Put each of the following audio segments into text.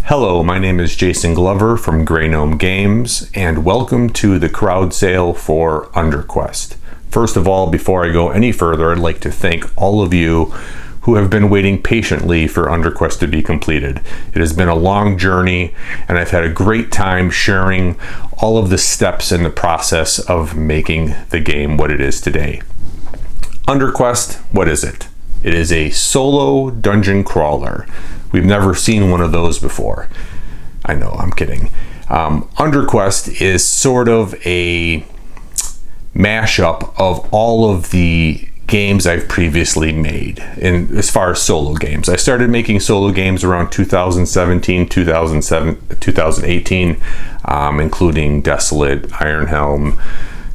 Hello, my name is Jason Glover from Grey Gnome Games, and welcome to the CrowdSale for UnderQuest. First of all, before I go any further, I'd like to thank all of you who have been waiting patiently for UnderQuest to be completed. It has been a long journey, and I've had a great time sharing all of the steps in the process of making the game what it is today. UnderQuest, what is it? It is a solo dungeon crawler. We've never seen one of those before. I know, I'm kidding. UnderQuest is sort of a mashup of all of the games I've previously made as far as solo games. I started making solo games around 2017, 2018, including Desolate, Iron Helm,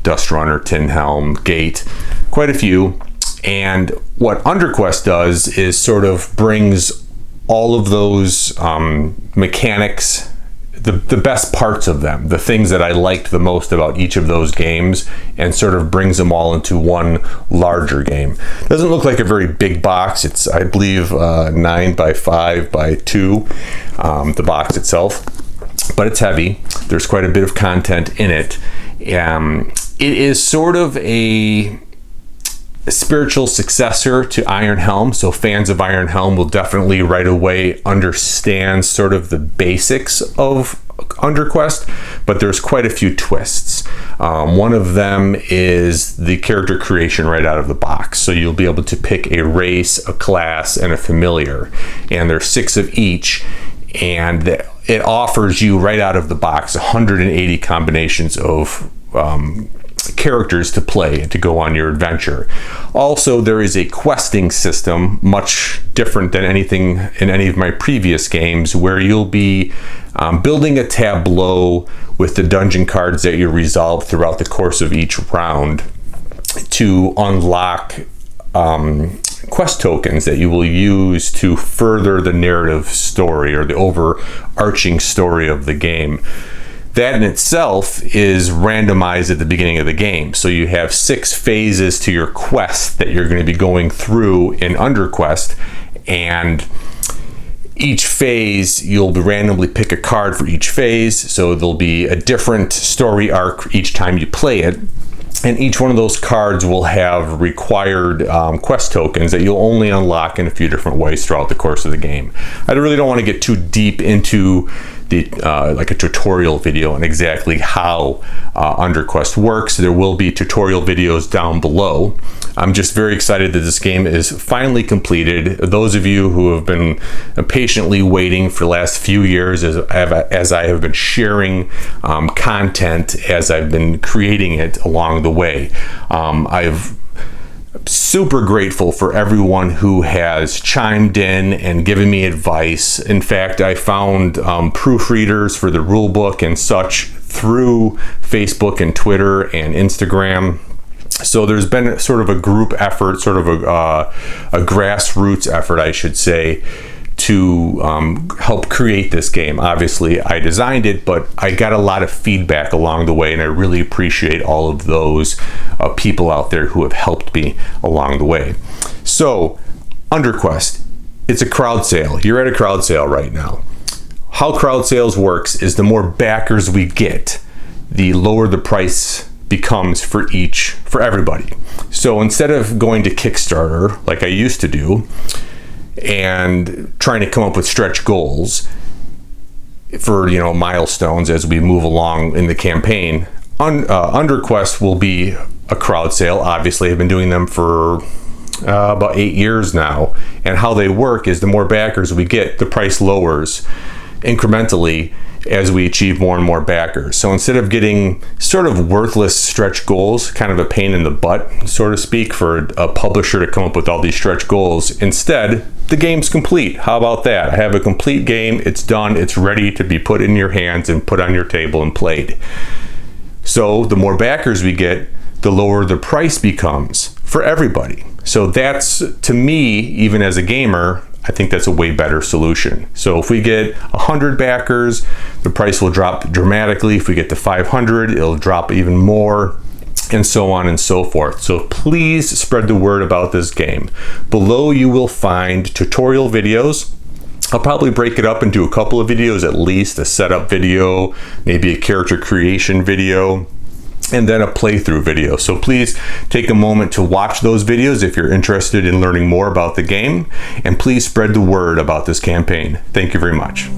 Dust Runner, Tin Helm, Gate, quite a few. And what UnderQuest does is sort of brings all of those mechanics, the best parts of them, the things that I liked the most about each of those games, and sort of brings them all into one larger game. It doesn't look like a very big box. It's, I believe, 9 by 5 by 2, the box itself, but it's heavy. There's quite a bit of content in it. It is sort of a spiritual successor to Iron Helm, so fans of Iron Helm will definitely right away understand sort of the basics of UnderQuest, but there's quite a few twists. One of them is the character creation right out of the box, so you'll be able to pick a race, a class, and a familiar, and there's 6 of each, and it offers you right out of the box 180 combinations of characters to play and to go on your adventure. Also, there is a questing system, much different than anything in any of my previous games, where you'll be building a tableau with the dungeon cards that you resolve throughout the course of each round to unlock quest tokens that you will use to further the narrative story or the overarching story of the game. That in itself is randomized at the beginning of the game. So you have 6 phases to your quest that you're going to be going through in UnderQuest, and each phase you'll randomly pick a card for each phase, so there'll be a different story arc each time you play it, and each one of those cards will have required quest tokens that you'll only unlock in a few different ways throughout the course of the game. I really don't want to get too deep into the like a tutorial video on exactly how UnderQuest works. There will be tutorial videos down below. I'm just very excited that this game is finally completed. Those of you who have been patiently waiting for the last few years as I have been sharing content as I've been creating it along the way. I've super grateful for everyone who has chimed in and given me advice. In fact, I found proofreaders for the rulebook and such through Facebook and Twitter and Instagram. So there's been sort of a group effort, sort of a grassroots effort, I should say, to help create this game. Obviously, I designed it, but I got a lot of feedback along the way, and I really appreciate all of those people out there who have helped me along the way. So, UnderQuest, it's a crowd sale. You're at a crowd sale right now. How Crowdsales works is the more backers we get, the lower the price becomes for everybody. So instead of going to Kickstarter like I used to do and trying to come up with stretch goals for milestones as we move along in the campaign, UnderQuest will be a crowd sale. Obviously, I've been doing them for about 8 years now, and how they work is the more backers we get, the price lowers incrementally as we achieve more and more backers. So instead of getting sort of worthless stretch goals, kind of a pain in the butt, so to speak, for a publisher to come up with all these stretch goals, instead, the game's complete. How about that? I have a complete game, it's done, it's ready to be put in your hands and put on your table and played. So the more backers we get, the lower the price becomes for everybody. So that's, to me, even as a gamer, I think that's a way better solution. So if we get 100 backers, the price will drop dramatically. If we get to 500, it'll drop even more, and so on and so forth. So please spread the word about this game. Below you will find tutorial videos I'll probably break it up into a couple of videos, at least a setup video, maybe a character creation video, and then a playthrough video. So please take a moment to watch those videos if you're interested in learning more about the game, and please spread the word about this campaign. Thank you very much.